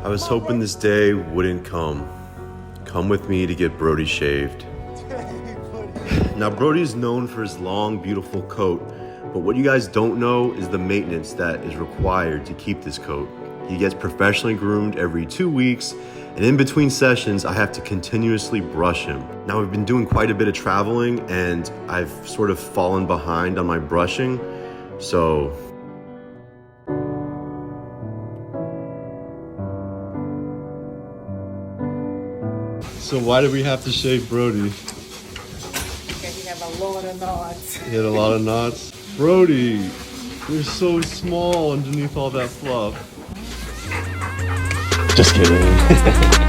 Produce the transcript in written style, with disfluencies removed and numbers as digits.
I was hoping this day wouldn't come. Come with me to get Brody shaved. Now Brody is known for his long, beautiful coat, but what you guys don't know is the maintenance that is required to keep this coat. He gets professionally groomed every 2 weeks, and in between sessions, I have to continuously brush him. Now we've been doing quite a bit of traveling, and I've sort of fallen behind on my brushing, so why did we have to shave Brody? Because you have a lot of knots. He had a lot of knots. Brody, you're so small underneath all that fluff. Just kidding.